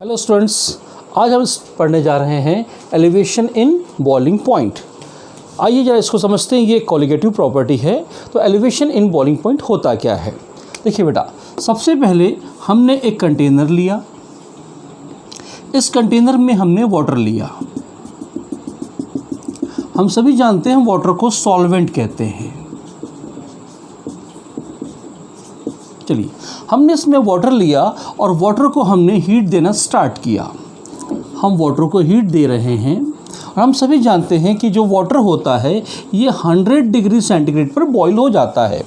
Hello students, आज हम पढ़ने जा रहे हैं एलिवेशन इन बॉइलिंग पॉइंट। आइए जरा इसको समझते हैं। ये कॉलिगेटिव प्रॉपर्टी है। तो एलिवेशन इन बॉइलिंग पॉइंट होता क्या है? देखिए बेटा, सबसे पहले हमने एक कंटेनर लिया। इस कंटेनर में हमने वाटर लिया। हम सभी जानते हैं वाटर को सॉल्वेंट कहते हैं। चलिए, हमने इसमें वाटर लिया और वाटर को हमने हीट देना स्टार्ट किया। हम वाटर को हीट दे रहे हैं और हम सभी जानते हैं कि जो वाटर होता है ये 100 डिग्री सेंटीग्रेड पर बॉईल हो जाता है।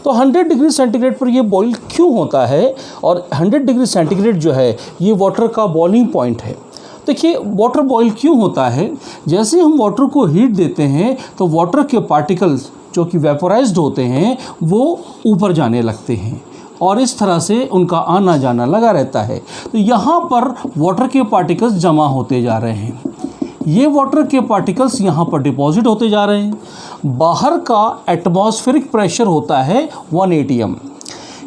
तो 100 डिग्री सेंटीग्रेड पर ये बॉईल क्यों होता है? और 100 डिग्री सेंटीग्रेड जो है ये वाटर का बॉइलिंग पॉइंट है। देखिए, वाटर बॉईल क्यों होता है? जैसे हम वाटर को हीट देते हैं तो वाटर के पार्टिकल्स जो कि वेपोराइज्ड होते हैं वो ऊपर जाने लगते हैं और इस तरह से उनका आना जाना लगा रहता है। तो यहाँ पर वाटर के पार्टिकल्स जमा होते जा रहे हैं। ये वाटर के पार्टिकल्स यहाँ पर डिपॉजिट होते जा रहे हैं। बाहर का एटमॉस्फेरिक प्रेशर होता है 1 atm।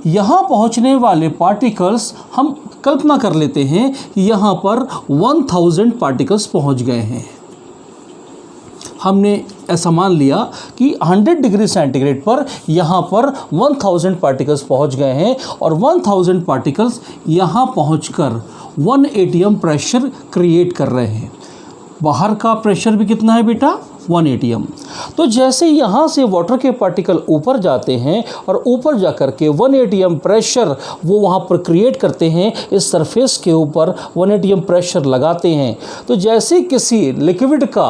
यहाँ पहुँचने वाले पार्टिकल्स हम कल्पना कर लेते हैं कि यहाँ पर 1000 पार्टिकल्स पहुँच गए हैं। हमने ऐसा मान लिया कि 100 डिग्री सेंटीग्रेड पर यहाँ पर 1000 पार्टिकल्स पहुँच गए हैं और 1000 पार्टिकल्स यहाँ पहुँचकर 1 atm प्रेशर क्रिएट कर रहे हैं। बाहर का प्रेशर भी कितना है बेटा? 1 atm। तो जैसे यहाँ से वाटर के पार्टिकल ऊपर जाते हैं और ऊपर जा कर के 1 atm प्रेशर वो वहाँ पर क्रिएट करते हैं, इस सरफेस के ऊपर 1 atm प्रेशर लगाते हैं। तो जैसे किसी लिक्विड का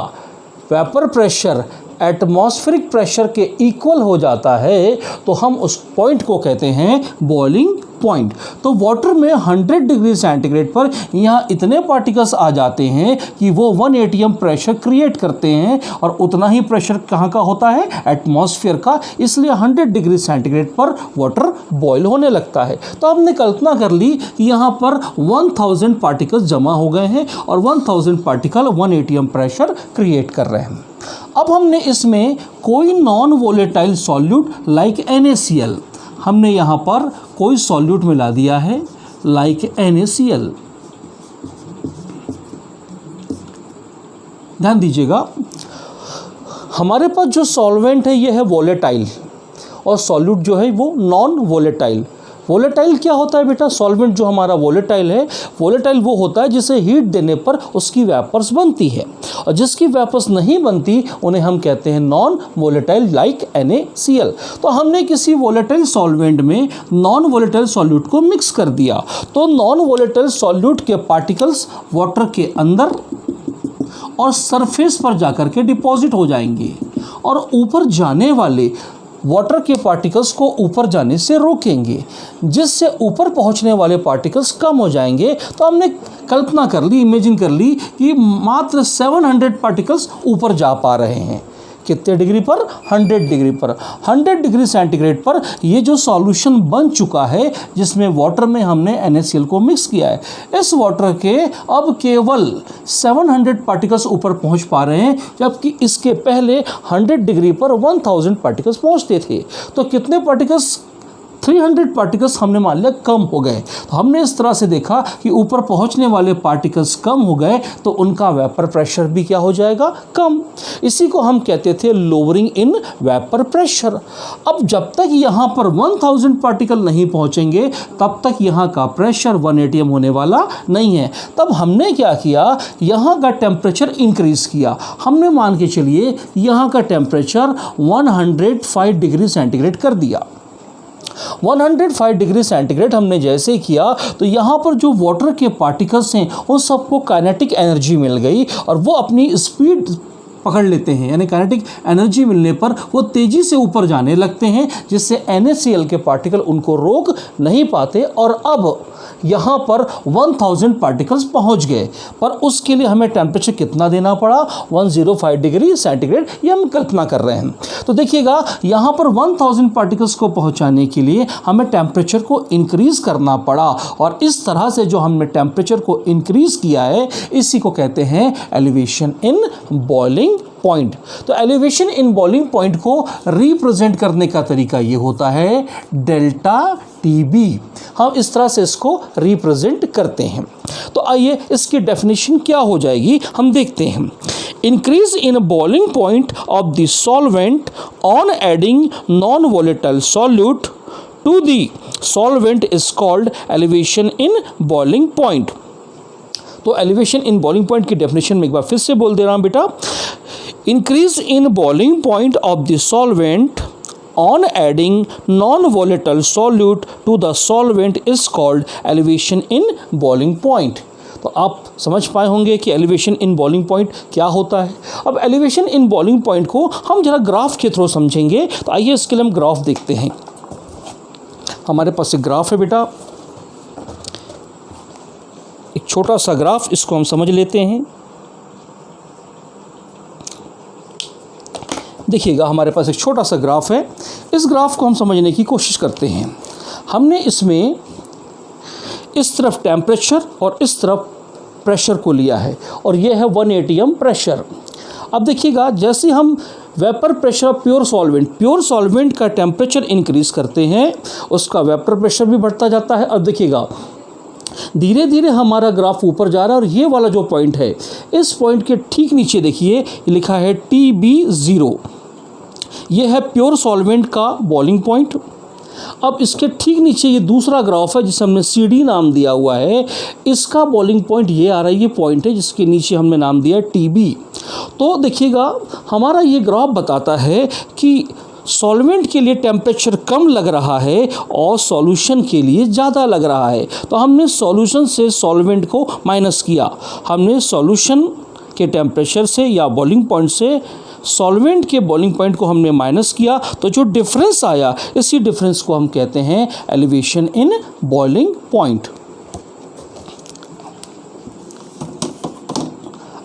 वेपर प्रेशर एटमॉस्फेरिक प्रेशर के इक्वल हो जाता है तो हम उस पॉइंट को कहते हैं बॉइलिंग पॉइंट। तो वाटर में 100 डिग्री सेंटीग्रेड पर यहाँ इतने पार्टिकल्स आ जाते हैं कि वो 1 atm प्रेशर क्रिएट करते हैं और उतना ही प्रेशर कहाँ का होता है? एटमॉस्फेयर का। इसलिए 100 डिग्री सेंटीग्रेड पर वाटर बॉयल होने लगता है। तो हमने कल्पना कर ली कि यहाँ पर 1000 पार्टिकल्स जमा हो गए हैं और 1000 पार्टिकल 1 atm प्रेशर क्रिएट कर रहे हैं। अब हमने इसमें कोई non volatile solute like NaCl, हमने यहाँ पर कोई सॉल्यूट मिला दिया है लाइक NaCl। ध्यान दीजिएगा, हमारे पास जो सॉल्वेंट है ये है वोलेटाइल और सॉल्यूट जो है वो नॉन वोलेटाइल। वोलेटाइल क्या होता है बेटा? सॉल्वेंट जो हमारा वोलेटाइल है, वोलेटाइल वो होता है जिसे हीट देने पर उसकी वेपर्स बनती है और जिसकी वेपर्स नहीं बनती उन्हें हम कहते हैं नॉन वोलेटाइल लाइक NaCl। तो हमने किसी वोलेटाइल सॉल्वेंट में नॉन वोलेटाइल सॉल्यूट को मिक्स कर दिया तो नॉन वोलेटाइल सॉल्यूट के पार्टिकल्स वाटर के अंदर और सरफेस पर जाकर के डिपॉजिट हो जाएंगे और ऊपर जाने वाले वाटर के पार्टिकल्स को ऊपर जाने से रोकेंगे, जिससे ऊपर पहुंचने वाले पार्टिकल्स कम हो जाएंगे। तो हमने कल्पना कर ली, इमेजिन कर ली कि मात्र 700 पार्टिकल्स ऊपर जा पा रहे हैं। कितने डिग्री पर? 100 डिग्री पर। 100 डिग्री सेंटीग्रेड पर ये जो सॉल्यूशन बन चुका है जिसमें वाटर में हमने NaCl को मिक्स किया है, इस वाटर के अब केवल 700 पार्टिकल्स ऊपर पहुंच पा रहे हैं, जबकि इसके पहले 100 डिग्री पर 1000 पार्टिकल्स पहुंचते थे। तो कितने पार्टिकल्स? 300 पार्टिकल्स हमने मान लिया कम हो गए। तो हमने इस तरह से देखा कि ऊपर पहुंचने वाले पार्टिकल्स कम हो गए तो उनका वेपर प्रेशर भी क्या हो जाएगा? कम। इसी को हम कहते थे लोअरिंग इन वेपर प्रेशर। अब जब तक यहाँ पर 1000 पार्टिकल नहीं पहुँचेंगे तब तक यहाँ का प्रेशर 1 atm होने वाला नहीं है। तब हमने क्या किया? यहाँ का टेम्परेचर इंक्रीज़ किया। हमने मान के चलिए यहाँ का टेम्परेचर 105 डिग्री सेंटीग्रेड कर दिया। 105 डिग्री सेंटीग्रेड हमने जैसे किया तो यहाँ पर जो वाटर के पार्टिकल्स हैं उन सबको काइनेटिक एनर्जी मिल गई और वो अपनी स्पीड पकड़ लेते हैं, यानी काइनेटिक एनर्जी मिलने पर वो तेज़ी से ऊपर जाने लगते हैं, जिससे NaCl के पार्टिकल उनको रोक नहीं पाते और अब यहाँ पर 1000 पार्टिकल्स पहुँच गए। पर उसके लिए हमें टेम्परेचर कितना देना पड़ा? 105 डिग्री सेंटीग्रेड, ये हम कल्पना कर रहे हैं। तो देखिएगा, यहाँ पर 1000 पार्टिकल्स को पहुँचाने के लिए हमें टेम्परेचर को इंक्रीज़ करना पड़ा और इस तरह से जो हमने टेम्परेचर को इंक्रीज़ किया है इसी को कहते हैं एलिवेशन इन बॉइलिंग पॉइंट। तो एलिवेशन इन बॉइलिंग पॉइंट को रिप्रेजेंट करने का तरीका ये होता है डेल्टा टीबी। हम इस तरह से इसको रिप्रेजेंट करते हैं। तो आइए इसकी डेफिनेशन क्या हो जाएगी हम देखते हैं। Increase in boiling point of the solvent on adding non volatile solute to the solvent is called elevation in boiling point. तो एलिवेशन इन बॉइलिंग पॉइंट की डेफिनेशन में एक बार फिर से बोल दे रहा हूं बेटा। Increase in boiling point of the solvent on adding non-volatile solute to the solvent is called elevation in boiling point। तो आप समझ पाए होंगे कि एलिवेशन इन बॉइलिंग पॉइंट क्या होता है। अब एलिवेशन इन बॉइलिंग पॉइंट को हम जरा ग्राफ के थ्रू समझेंगे। तो आइए इसके लिए हम ग्राफ देखते हैं। हमारे पास एक ग्राफ है बेटा, एक छोटा सा ग्राफ, इसको हम समझ लेते हैं। देखिएगा हमारे पास एक छोटा सा ग्राफ है। इस ग्राफ को हम समझने की कोशिश करते हैं। हमने इसमें इस तरफ टेम्परेचर और इस तरफ प्रेशर को लिया है और यह है 1 atm प्रेशर। अब देखिएगा जैसे हम vapour pressure of pure solvent का टेम्परेचर इंक्रीज़ करते हैं, उसका वेपर प्रेशर भी बढ़ता जाता है। अब देखिएगा धीरे धीरे हमारा ग्राफ ऊपर जा रहा है और ये वाला जो पॉइंट है, इस पॉइंट के ठीक नीचे देखिए लिखा है TB0। ये है प्योर सॉल्वेंट का बॉइलिंग पॉइंट। अब इसके ठीक नीचे ये दूसरा ग्राफ है जिसे हमने CD नाम दिया हुआ है। इसका बॉइलिंग पॉइंट ये आ रहा है, ये पॉइंट है जिसके नीचे हमने नाम दिया TB। तो देखिएगा हमारा ये ग्राफ बताता है कि सॉल्वेंट के लिए टेम्परेचर कम लग रहा है और सॉल्यूशन के लिए ज़्यादा लग रहा है। तो हमने सॉल्यूशन से सॉल्वेंट को माइनस किया। हमने सॉल्यूशन के टेम्परेचर से या बॉइलिंग पॉइंट से सॉल्वेंट के बॉइलिंग पॉइंट को हमने माइनस किया। तो जो डिफरेंस आया, इसी डिफरेंस को हम कहते हैं एलिवेशन इन बॉइलिंग पॉइंट।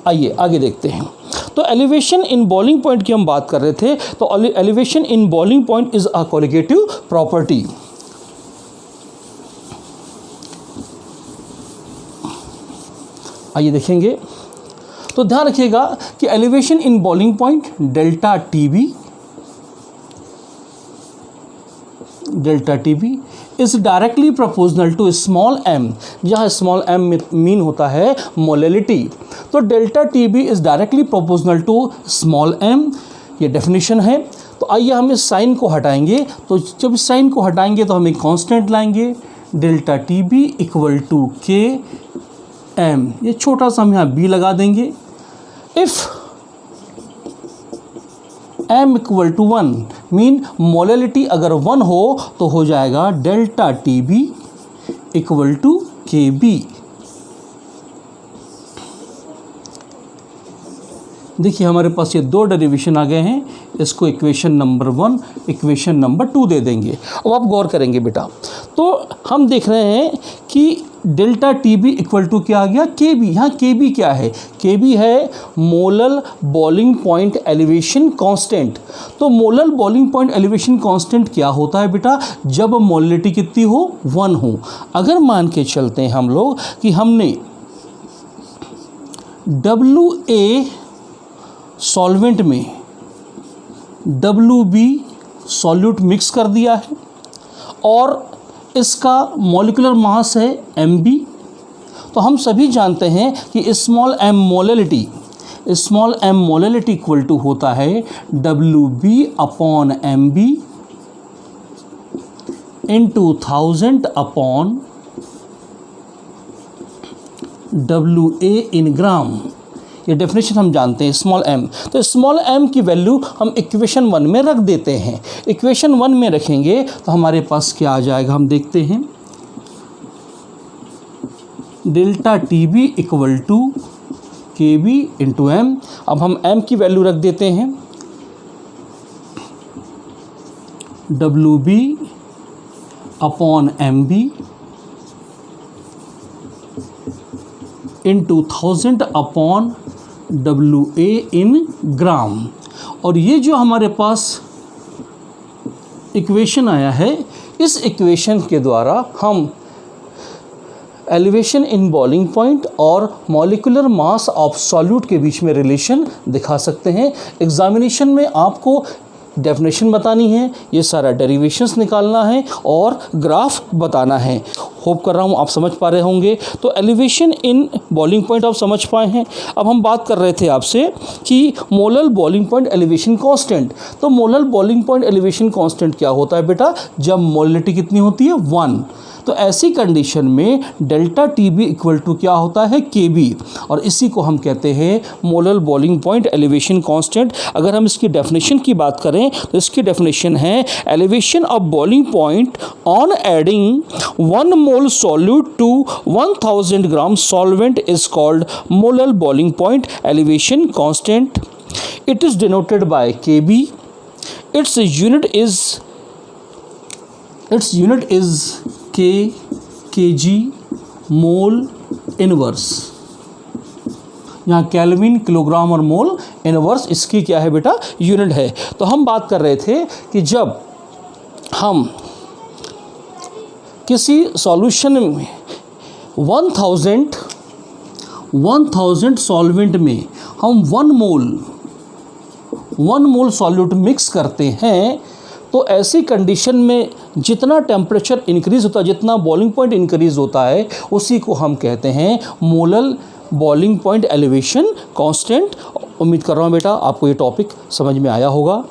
आइए आगे देखते हैं। तो एलिवेशन इन बॉइलिंग पॉइंट की हम बात कर रहे थे। तो elevation in boiling point is a colligative property. आइए देखेंगे। तो ध्यान रखिएगा कि elevation in boiling point delta TB is directly proportional to small m, जहाँ स्मॉल m मीन होता है मोलैलिटी। तो delta TB is directly proportional to small m, ये डेफिनेशन है। तो आइए हम इस साइन को हटाएंगे। तो जब इस साइन को हटाएंगे तो हम एक कांस्टेंट लाएंगे, डेल्टा टीबी इक्वल टू के m। ये छोटा सा हम यहाँ b लगा देंगे। If m equal to 1 mean molality अगर 1 हो तो हो जाएगा delta TB equal to K B. देखिए हमारे पास ये दो डेरिवेशन आ गए हैं। इसको इक्वेशन नंबर 1, इक्वेशन नंबर 2 दे देंगे। अब आप गौर करेंगे बेटा, तो हम देख रहे हैं कि डेल्टा टीबी इक्वल टू क्या आ गया, के बी। यहाँ के बी क्या है, के बी है molal boiling point elevation constant. तो molal boiling point elevation constant क्या होता है बेटा, जब मोलैलिटी कितनी हो, 1 हो। अगर मान के चलते हैं हम लोग कि हमने WA सॉल्वेंट में WB सॉल्यूट मिक्स कर दिया है और इसका मॉलिक्यूलर मास है MB। तो हम सभी जानते हैं कि small m molality equal to होता है WB upon MB into 1000 upon WA in gram. ये डेफिनेशन हम जानते हैं स्मॉल m। तो स्मॉल m की वैल्यू हम इक्वेशन 1 में रख देते हैं। इक्वेशन 1 में रखेंगे तो हमारे पास क्या आ जाएगा, हम देखते हैं। Delta TB equal to K B into M. अब हम m की वैल्यू रख देते हैं WB upon MB into 1000 upon WA in ग्राम। और ये जो हमारे पास इक्वेशन आया है, इस इक्वेशन के द्वारा हम एलिवेशन इन बॉइलिंग पॉइंट और मॉलिक्यूलर मास ऑफ सॉल्यूट के बीच में रिलेशन दिखा सकते हैं। एग्जामिनेशन में आपको डेफिनेशन बतानी है, ये सारा डेरिवेशंस निकालना है और ग्राफ बताना है। होप कर रहा हूँ आप समझ पा रहे होंगे। तो एलिवेशन इन बॉइलिंग पॉइंट आप समझ पाए हैं। अब हम बात कर रहे थे आपसे कि molar boiling point elevation constant. तो molar boiling point elevation constant क्या होता है बेटा? जब मोलिटी कितनी होती है? 1। तो ऐसी कंडीशन में delta T B equal to क्या होता है? के बी, और इसी को हम कहते हैं molar boiling point elevation constant. अगर हम इसकी डेफिनेशन की बात करें तो इसकी डेफिनेशन है elevation of boiling point on adding 1 mole solute to 1000 gram solvent is called molar boiling point elevation constant. It is denoted by K B. its unit is kg mole inverse. यहाँ kelvin, kilogram और mole inverse इसकी क्या है बेटा? Unit है। तो हम बात कर रहे थे कि जब हम किसी सॉल्यूशन में 1000 सॉल्वेंट में हम 1 मोल सॉल्यूट मिक्स करते हैं, तो ऐसी कंडीशन में जितना टेम्परेचर इंक्रीज़ होता है, जितना बॉइलिंग पॉइंट इंक्रीज़ होता है, उसी को हम कहते हैं molar boiling point elevation constant. उम्मीद कर रहा हूँ बेटा आपको ये टॉपिक समझ में आया होगा।